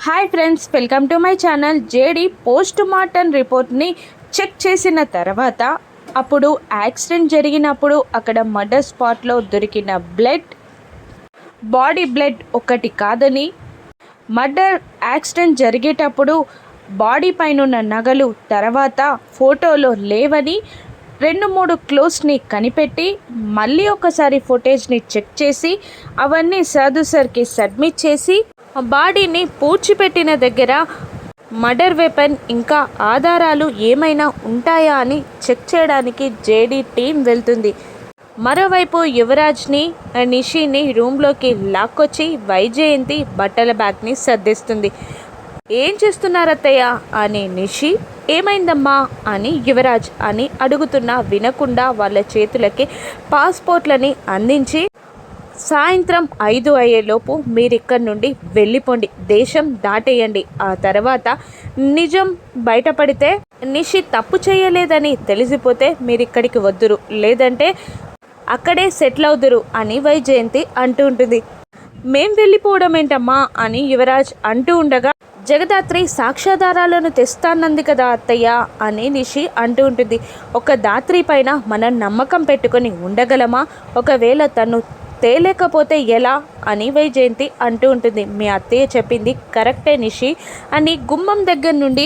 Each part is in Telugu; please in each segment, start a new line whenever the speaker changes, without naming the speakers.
Hi friends, welcome to my channel. JD post mortem రిపోర్ట్ని చెక్ చేసిన తర్వాత అప్పుడు యాక్సిడెంట్ జరిగినప్పుడు అక్కడ మర్డర్ స్పాట్లో దొరికిన బాడీ బ్లడ్ ఒకటి కాదని, మర్డర్ యాక్సిడెంట్ జరిగేటప్పుడు బాడీ పైన నగలు తర్వాత ఫోటోలో లేవని 2-3 క్లూస్ని కనిపెట్టి మళ్ళీ ఒకసారి ఫుటేజ్ని చెక్ చేసి అవన్నీ సాధు సార్కి సబ్మిట్ చేసి బాడీని పూడ్చిపెట్టిన దగ్గర మర్డర్ వెపన్ ఇంకా ఆధారాలు ఏమైనా ఉంటాయా అని చెక్ చేయడానికి జేడీ టీం వెళ్తుంది. మరోవైపు యువరాజ్ని నిషిని రూమ్లోకి లాక్కొచ్చి వైజయంతి బట్టల బ్యాగ్ని సర్దిస్తుంది. ఏం చేస్తున్నారత్తయ్య అని నిషి, ఏమైందమ్మా అని యువరాజ్ అని అడుగుతున్నా వినకుండా వాళ్ళ చేతులకి పాస్పోర్ట్లని అందించి, సాయంత్రం 5 అయ్యేలోపు మీరిక్కడి నుండి వెళ్ళిపోండి, దేశం దాటేయండి. ఆ తర్వాత నిజం బయటపడితే, నిషి తప్పు చేయలేదని తెలిసిపోతే మీరిక్కడికి వద్దురు, లేదంటే అక్కడే సెటిల్ అవుదురు అని వైజయంతి అంటూ ఉంటుంది. మేం వెళ్ళిపోవడం ఏంటమ్మా అని యువరాజ్ అంటూ ఉండగా, జగదాత్రి సాక్ష్యాధారాలను తెస్తానంది కదా అత్తయ్య అని నిషి అంటూ ఉంటుంది. ఒక దాత్రి పైన మనం నమ్మకం పెట్టుకొని ఉండగలమా? ఒకవేళ తను తేలేకపోతే ఎలా అని వైజయంతి అంటూ ఉంటుంది. మీ అత్తయ్య చెప్పింది కరెక్టే నిషి అని గుమ్మం దగ్గర నుండి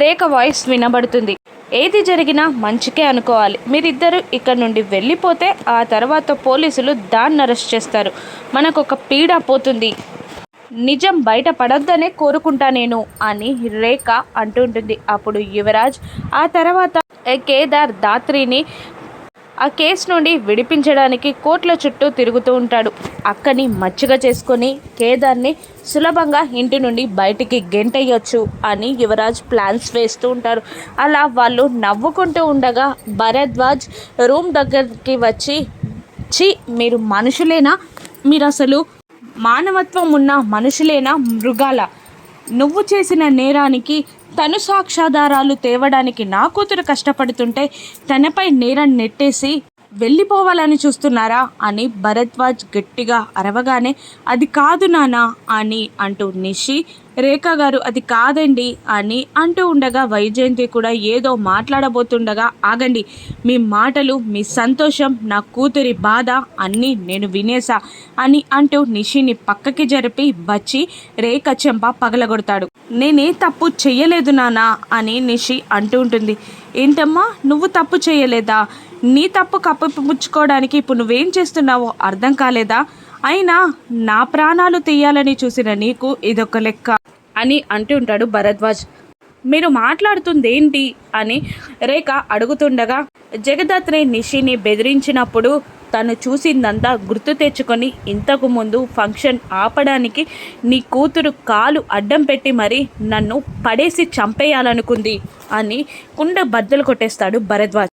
రేఖ వాయిస్ వినబడుతుంది. ఏది జరిగినా మంచికే అనుకోవాలి, మీరిద్దరూ ఇక్కడ నుండి వెళ్ళిపోతే ఆ తర్వాత పోలీసులు దాన్ని అరెస్ట్ చేస్తారు, మనకొక పీడ పోతుంది, నిజం బయట పడొద్దనే కోరుకుంటా నేను అని రేఖ అంటుంటుంది. అప్పుడు యువరాజ్ ఆ తర్వాత కేదార్ దాత్రిని ఆ కేసు నుండి విడిపించడానికి కోర్టుల చుట్టూ తిరుగుతూ ఉంటాడు. అక్కని మచ్చిగా చేసుకొని కేదార్ని సులభంగా ఇంటి నుండి బయటికి గెంటేయొచ్చు అని యువరాజ్ ప్లాన్స్ వేస్తూ ఉంటారు. అలా వాళ్ళు నవ్వుకుంటూ ఉండగా భరద్వాజ్ రూమ్ దగ్గరికి వచ్చి, మీరు మనుషులేనా? మీరు అసలు మానవత్వం ఉన్న మనుషులేనా మృగాల? నువ్వు చేసిన నేరానికి తను సాక్ష్యాధారాలు తేవడానికి నా కూతురు కష్టపడుతుంటే తనపై నేరం నెట్టేసి వెళ్ళిపోవాలని చూస్తున్నారా అని భరద్వాజ్ గట్టిగా అరవగానే, అది కాదు నానా అని అంటూ నిషి, రేఖ గారు అది కాదండి అని అంటూ ఉండగా వైజయంతి కూడా ఏదో మాట్లాడబోతుండగా, ఆగండి, మీ మాటలు, మీ సంతోషం, నా కూతురి బాధ అన్నీ నేను వినేసా అని అంటూ నిషిని పక్కకి జరిపి వచ్చి రేఖ చెంప పగలగొడతాడు. నేనే తప్పు చెయ్యలేదు నానా అని నిషి అంటూ ఉంటుంది. ఏంటమ్మా నువ్వు తప్పు చేయలేదా? నీ తప్పు కప్పిపుచ్చుకోవడానికి ఇప్పుడు నువ్వేం చేస్తున్నావో అర్థం కాలేదా? అయినా నా ప్రాణాలు తీయాలని చూసిన నీకు ఇదొక లెక్క అని అంటుంటాడు భరద్వాజ్. మీరు మాట్లాడుతుంది ఏంటి అని రేఖ అడుగుతుండగా, జగదాత్రి నిషిని బెదిరించినప్పుడు తను చూసిందంతా గుర్తు తెచ్చుకొని ఇంతకు ముందు ఫంక్షన్ ఆపడానికి నీ కూతురు కాలు అడ్డం పెట్టి మరీ నన్ను పడేసి చంపేయాలనుకుంది అని కుండ బద్దలు కొట్టేస్తాడు భరద్వాజ్.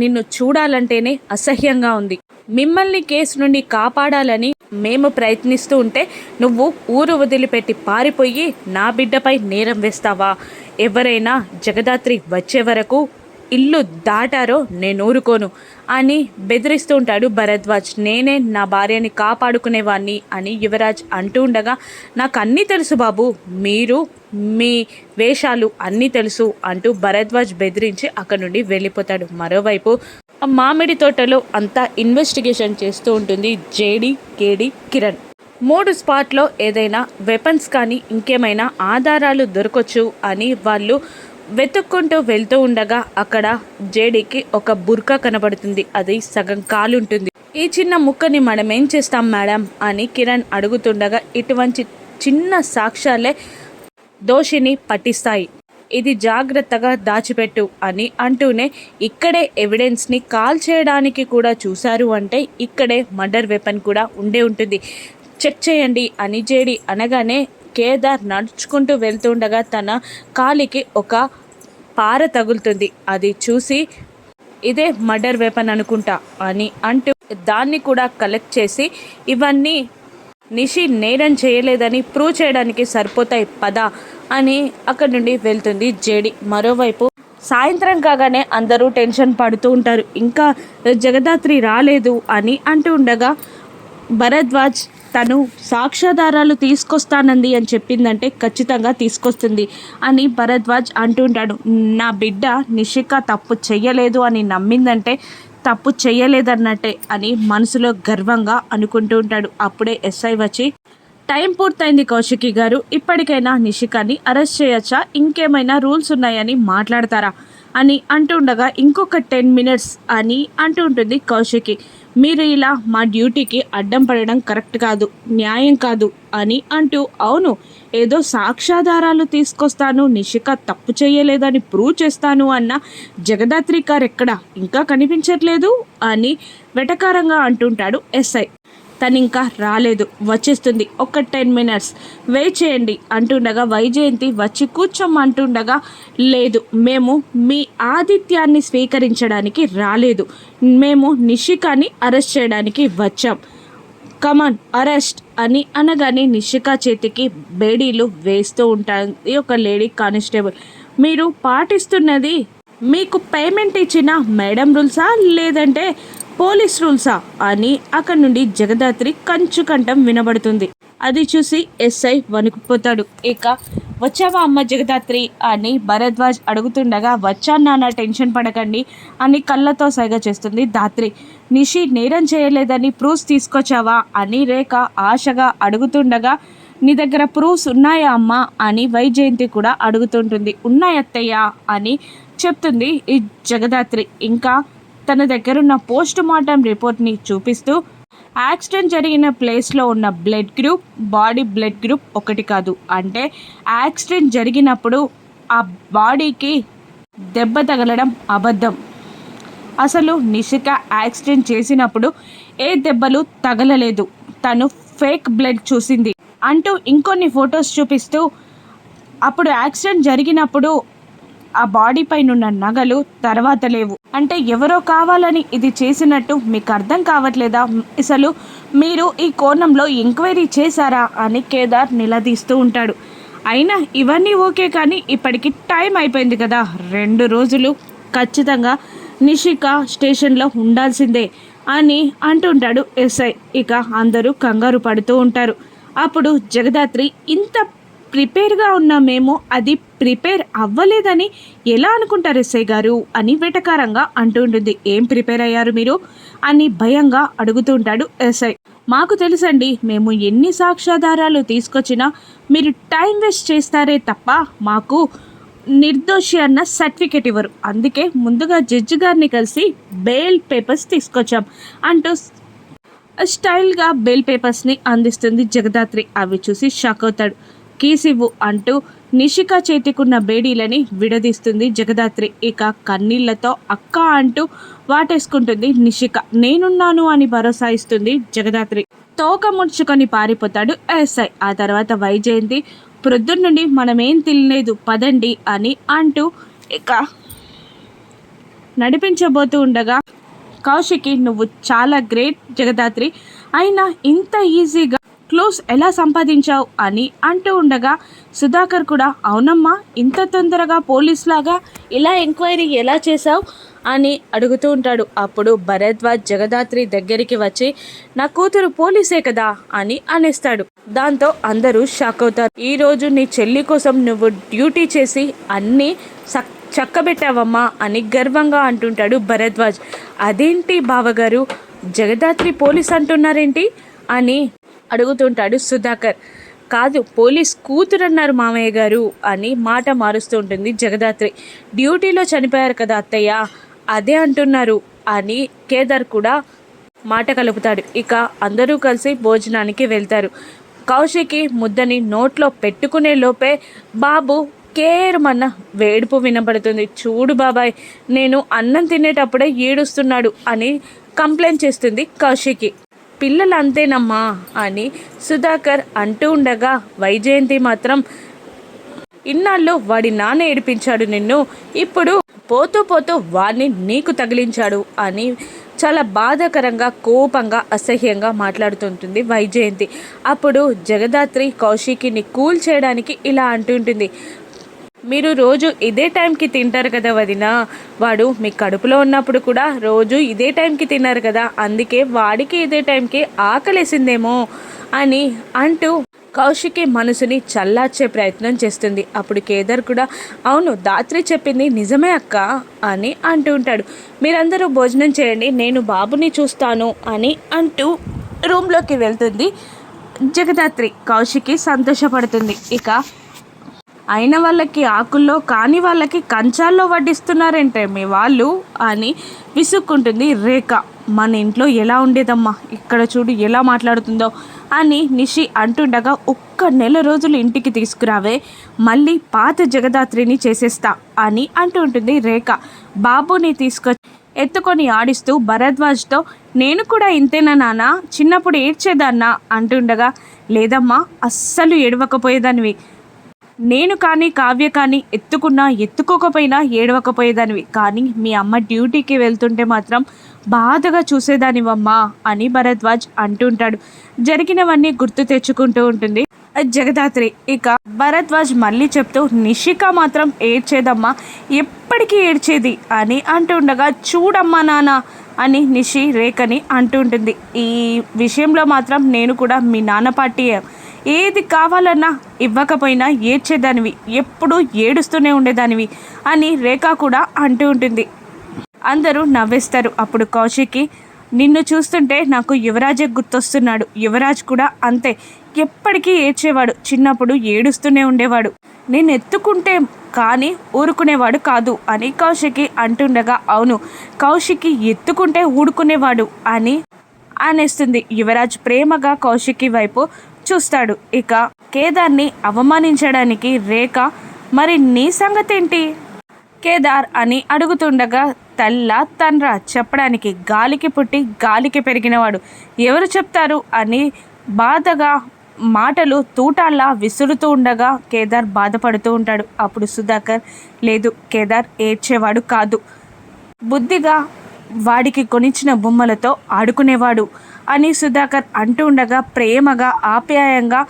నిన్ను చూడాలంటేనే అసహ్యంగా ఉంది. మిమ్మల్ని కేసు నుండి కాపాడాలని మేము ప్రయత్నిస్తూ ఉంటే నువ్వు ఊరు వదిలిపెట్టి పారిపోయి నా బిడ్డపై నేరం వేస్తావా? ఎవరైనా జగదాత్రి వచ్చే వరకు ఇల్లు దాటారో నేను ఊరుకోను అని బెదిరిస్తూ ఉంటాడు భరద్వాజ్. నేనే నా భార్యని కాపాడుకునేవాణ్ణి అని యువరాజ్ అంటూ ఉండగా, నాకు అన్నీ తెలుసు బాబు, మీరు మీ వేషాలు అన్నీ తెలుసు అంటూ భరద్వాజ్ బెదిరించి అక్కడి నుండి వెళ్ళిపోతాడు. మరోవైపు మామిడి తోటలో అంతా ఇన్వెస్టిగేషన్ చేస్తూ ఉంటుంది జేడీ, కేడీ, కిరణ్. 3 స్పాట్లో ఏదైనా వెపన్స్ కానీ ఇంకేమైనా ఆధారాలు దొరకొచ్చు అని వాళ్ళు వెతుక్కుంటూ వెళ్తూ ఉండగా అక్కడ జేడీకి ఒక బుర్కా కనబడుతుంది. అది సగం కాలుంటుంది. ఈ చిన్న ముక్కని మనం ఏం చేస్తాం మేడం అని కిరణ్ అడుగుతుండగా, ఇటువంటి చిన్న సాక్ష్యాలే దోషిని పట్టిస్తాయి, ఇది జాగ్రత్తగా దాచిపెట్టు అని అంటూనే, ఇక్కడే ఎవిడెన్స్ని కాల్ చేయడానికి కూడా చూశారు అంటే ఇక్కడే మర్డర్ వెపన్ కూడా ఉండే ఉంటుంది, చెక్ చేయండి అని జేడీ అనగానే కేదార్ నడుచుకుంటూ వెళ్తుండగా తన కాలికి ఒక పార తగులుతుంది. అది చూసి ఇదే మర్డర్ వెపన్ అనుకుంటా అని అంటూ దాన్ని కూడా కలెక్ట్ చేసి, ఇవన్నీ నిషి నేరం చేయలేదని ప్రూవ్ చేయడానికి సరిపోతాయి పద అని అక్కడి నుండి వెళ్తుంది జేడీ. మరోవైపు సాయంత్రం కాగానే అందరూ టెన్షన్ పడుతూ ఉంటారు, ఇంకా జగదాత్రి రాలేదు అని అంటూ ఉండగా భరద్వాజ్ తను సాక్ష్యాధారాలు తీసుకొస్తానంది అని చెప్పిందంటే ఖచ్చితంగా తీసుకొస్తుంది అని భరద్వాజ్ అంటుంటాడు. నా బిడ్డ నిషిక తప్పు చెయ్యలేదు అని నమ్మిందంటే తప్పు చెయ్యలేదన్నట్టే అని మనసులో గర్వంగా అనుకుంటూ ఉంటాడు. అప్పుడే ఎస్ఐ వచ్చి, టైం పూర్తయింది కౌశికి గారు, ఇప్పటికైనా నిషికాని అరెస్ట్ చేయొచ్చా, ఇంకేమైనా రూల్స్ ఉన్నాయని మాట్లాడతారా అని అంటుండగా, ఇంకొక 10 minutes అని అంటూ ఉంటుంది కౌశికి. మీరు ఇలా మా డ్యూటీకి అడ్డం పడడం కరెక్ట్ కాదు, న్యాయం కాదు అని అంటూ, అవును ఏదో సాక్ష్యాధారాలు తీసుకొస్తాను, నిషిక తప్పు చేయలేదని ప్రూవ్ చేస్తాను అన్న జగదాత్రి గారు ఎక్కడ ఇంకా కనిపించట్లేదు అని వెటకారంగా అంటుంటాడు ఎస్ఐ. తను ఇంకా రాలేదు, వచ్చేస్తుంది, ఒక 10 minutes వెయిట్ చేయండి అంటుండగా వైజయంతి వచ్చి కూర్చోమంటుండగా, లేదు మేము మీ ఆతిథ్యాన్ని స్వీకరించడానికి రాలేదు, మేము నిషికాని అరెస్ట్ చేయడానికి వచ్చాం, కమాన్ అరెస్ట్ అని అనగానే నిషిక చేతికి బేడీలు వేస్తూ ఉంటుంది ఒక లేడీ కానిస్టేబుల్. మీరు పాటిస్తున్నది మీకు పేమెంట్ ఇచ్చిన మేడం రూల్సా లేదంటే పోలీస్ రూల్సా అని అక్కడి నుండి జగదాత్రి కంఠం వినబడుతుంది. అది చూసి ఎస్ఐ వణికిపోతాడు. ఇక వచ్చావా అమ్మ జగదాత్రి అని భరద్వాజ్ అడుగుతుండగా, వచ్చాను నాన్న, టెన్షన్ పడకండి అని కళ్ళతో సైగ చేస్తుంది ధాత్రి. నిషి నేరం చేయలేదని ప్రూఫ్స్ తీసుకొచ్చావా అని రేఖ ఆశగా అడుగుతుండగా, నీ దగ్గర ప్రూఫ్స్ ఉన్నాయా అమ్మా అని వైజయంతి కూడా అడుగుతుంటుంది. ఉన్నాయత్తయ్యా అని చెప్తుంది ఈ జగదాత్రి. ఇంకా తన దగ్గరున్న పోస్ట్ మార్టం రిపోర్ట్ని చూపిస్తూ, యాక్సిడెంట్ జరిగిన ప్లేస్లో ఉన్న blood group body blood group ఒకటి కాదు, అంటే యాక్సిడెంట్ జరిగినప్పుడు ఆ బాడీకి దెబ్బ తగలడం అబద్ధం, అసలు నిషిక యాక్సిడెంట్ చేసినప్పుడు ఏ దెబ్బలు తగలలేదు, తను ఫేక్ బ్లడ్ చూసింది అంటూ ఇంకొన్ని ఫొటోస్ చూపిస్తూ, అప్పుడు యాక్సిడెంట్ జరిగినప్పుడు ఆ బాడీ పైన ఉన్న నగలు తర్వాత లేవు, అంటే ఎవరో కావాలని ఇది చేసినట్టు మీకు అర్థం కావట్లేదా, అసలు మీరు ఈ కోణంలో ఎంక్వైరీ చేశారా అని కేదార్ నిలదీస్తూ ఉంటాడు. అయినా ఇవన్నీ ఓకే, కానీ ఇప్పటికి టైం అయిపోయింది కదా, 2 రోజులు ఖచ్చితంగా నిషిక స్టేషన్లో ఉండాల్సిందే అని అంటుంటాడు ఎస్ఐ. ఇక అందరూ కంగారు పడుతూ ఉంటారు. అప్పుడు జగదాత్రి, ఇంత ప్రిపేర్గా ఉన్న మేము అది ప్రిపేర్ అవ్వలేదని ఎలా అనుకుంటారు ఎస్ఐ గారు అని వెటకారంగా అంటుంటుంది. ఏం ప్రిపేర్ అయ్యారు మీరు అని భయంగా అడుగుతుంటాడు ఎస్ఐ. మాకు తెలుసండి, మేము ఎన్ని సాక్ష్యాధారాలు తీసుకొచ్చినా మీరు టైం వేస్ట్ చేస్తారే తప్ప మాకు నిర్దోషి అన్న సర్టిఫికేట్ ఇవ్వరు, అందుకే ముందుగా జడ్జి గారిని కలిసి బెయిల్ పేపర్స్ తీసుకొచ్చాం అంటూ స్టైల్గా బెయిల్ పేపర్స్ని అందిస్తుంది జగదాత్రి. అవి చూసి షాక్ అవుతాడు. కీస్ ఇవ్వు అంటూ నిషిక చేతికున్న బేడీలని విడదీస్తుంది జగదాత్రి. ఇక కన్నీళ్లతో అక్క అంటూ వాటేసుకుంటుంది నిషిక. నేనున్నాను అని భరోసా ఇస్తుంది జగదాత్రి. తోక ముడుచుకొని పారిపోతాడు ఎస్ఐ. ఆ తర్వాత వైజయంతి, ప్రొద్దున నుండి మనమేం తినలేదు పదండి అని అంటూ ఇక నడిపించబోతూ ఉండగా, కౌశికి నువ్వు చాలా గ్రేట్ జగదాత్రి, అయినా ఇంత ఈజీగా క్లోజ్ ఎలా సంపాదించావు అని అంటూ ఉండగా, సుధాకర్ కూడా అవునమ్మా ఇంత తొందరగా పోలీస్లాగా ఇలా ఎంక్వైరీ ఎలా చేశావు అని అడుగుతూ ఉంటాడు. అప్పుడు భరద్వాజ్ జగదాత్రి దగ్గరికి వచ్చి, నా కూతురు పోలీసే కదా అని అనేస్తాడు. దాంతో అందరూ షాక్ అవుతారు. ఈరోజు నీ చెల్లి కోసం నువ్వు డ్యూటీ చేసి అన్నీ చక్కబెట్టావమ్మా అని గర్వంగా అంటుంటాడు భరద్వాజ్. అదేంటి బావగారు, జగదాత్రి పోలీస్ అంటున్నారేంటి అని అడుగుతుంటాడు సుధాకర్. కాదు, పోలీస్ కూతురన్నారు మామయ్య గారు అని మాట మారుస్తూ ఉంటుంది జగదాత్రి. డ్యూటీలో చనిపోయారు కదా అత్తయ్య, అదే అంటున్నారు అని కేదార్ కూడా మాట కలుపుతాడు. ఇక అందరూ కలిసి భోజనానికి వెళ్తారు. కౌశికి ముద్దని నోట్లో పెట్టుకునే లోపే బాబు కేరమన్న వేడుపు వినబడుతుంది. చూడు బాబాయ్, నేను అన్నం తినేటప్పుడే ఏడుస్తున్నాడు అని కంప్లైంట్ చేస్తుంది కౌశికి. పిల్లలు అంతేనమ్మా అని సుధాకర్ అంటూ ఉండగా, వైజయంతి మాత్రం ఇన్నాళ్ళు వాడి నాన్న ఏడిపించాడు నిన్ను, ఇప్పుడు పోతూ పోతూ వాడిని నీకు తగిలించాడు అని చాలా బాధాకరంగా కోపంగా అసహ్యంగా మాట్లాడుతుంటుంది వైజయంతి. అప్పుడు జగదాత్రి కౌశికిని కూల్ చేయడానికి ఇలా అంటుంటుంది, మీరు రోజు ఇదే టైంకి తింటారు కదా వదిన, వాడు మీ కడుపులో ఉన్నప్పుడు కూడా రోజు ఇదే టైంకి తిన్నారు కదా, అందుకే వాడికి ఇదే టైంకి ఆకలేసిందేమో అని అంటూ కౌశికి మనసుని చల్లార్చే ప్రయత్నం చేస్తుంది. అప్పుడు కేదార్ కూడా అవును దాత్రి చెప్పింది నిజమే అక్క అని అంటూ ఉంటాడు. మీరందరూ భోజనం చేయండి, నేను బాబుని చూస్తాను అని అంటూ రూమ్లోకి వెళ్తుంది జగదాత్రి. కౌశికి సంతోషపడుతుంది. ఇక అయిన వాళ్ళకి ఆకుల్లో కాని వాళ్ళకి కంచాల్లో వడ్డిస్తున్నారంటే మీ వాళ్ళు అని విసుక్కుంటుంది రేఖ. మన ఇంట్లో ఎలా ఉండేదమ్మా, ఇక్కడ చూడు ఎలా మాట్లాడుతుందో అని నిషి అంటుండగా ఒక్క నెల రోజులు ఇంటికి తీసుకురావే, మళ్ళీ పాత జగదాత్రిని చేసేస్తా అని అంటూ ఉంటుంది రేఖ. బాబుని ఎత్తుకొని ఆడిస్తూ భరద్వాజ్తో నేను కూడా ఇంతేనా నాన్న, చిన్నప్పుడు ఏడ్చేదాన్నా అంటుండగా లేదమ్మా అస్సలు ఏడవకపోయేదానివి, నేను కానీ కావ్య కానీ ఎత్తుకోకపోయినా ఏడవకపోయేదానివి, కానీ మీ అమ్మ డ్యూటీకి వెళ్తుంటే మాత్రం బాధగా చూసేదానివమ్మా అని భరద్వాజ్ అంటుంటాడు. జరిగినవన్నీ గుర్తు తెచ్చుకుంటూ ఉంటుంది జగదాత్రి. ఇక భరద్వాజ్ మళ్ళీ చెప్తూ నిషిక మాత్రం ఏడ్చేదమ్మా, ఎప్పటికీ ఏడ్చేది అని అంటుండగా చూడమ్మా నాన్న అని నిషి రేఖని అంటుంటుంది. ఈ విషయంలో మాత్రం నేను కూడా మీ నాన్న పార్టీయే, ఏది కావాలన్నా ఇవ్వకపోయినా ఏడ్చేదానివి, ఎప్పుడూ ఏడుస్తూనే ఉండేదానివి అని రేఖ కూడా అంటూ ఉంటుంది. అందరూ నవ్వేస్తారు. అప్పుడు కౌశికి నిన్ను చూస్తుంటే నాకు యువరాజే గుర్తొస్తున్నాడు, యువరాజ్ కూడా అంతే, ఎప్పటికీ ఏడ్చేవాడు, చిన్నప్పుడు ఏడుస్తూనే ఉండేవాడు, నేను ఎత్తుకుంటే కానీ ఊరుకునేవాడు కాదు అని కౌశికి అంటుండగా అవును కౌశికి ఎత్తుకుంటే ఊడుకునేవాడు అని అనేస్తుంది. యువరాజ్ ప్రేమగా కౌశికి వైపు చూస్తాడు. ఇక కేదార్ని అవమానించడానికి రేఖ మరి నీ సంగతేంటి కేదార్ అని అడుగుతుండగా తల్లా తండ్రా చెప్పడానికి గాలికి పుట్టి గాలికి పెరిగినవాడు ఎవరు చెప్తారు అని బాధగా మాటలు తూటాల్లా విసురుతూ ఉండగా కేదార్ బాధపడుతూ ఉంటాడు. అప్పుడు సుధాకర్ లేదు కేదార్ ఏడ్చేవాడు కాదు, బుద్ధిగా వాడికి కొనిచ్చిన బొమ్మలతో ఆడుకునేవాడు అని సుధాకర్ అంటూ ఉండగా ప్రేమగా ఆప్యాయంగా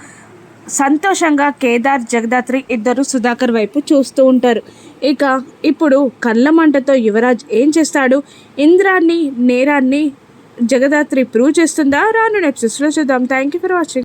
సంతోషంగా కేదార్ జగదాత్రి ఇద్దరు సుధాకర్ వైపు చూస్తూ ఉంటారు. ఇక ఇప్పుడు కళ్ళ మంటతో యువరాజ్ ఏం చేస్తాడు, ఇంద్రాన్ని నేరాన్ని జగదాత్రి ప్రూవ్ చేస్తుందా రాను నెక్స్ట్ చూద్దాం. Thank you for watching.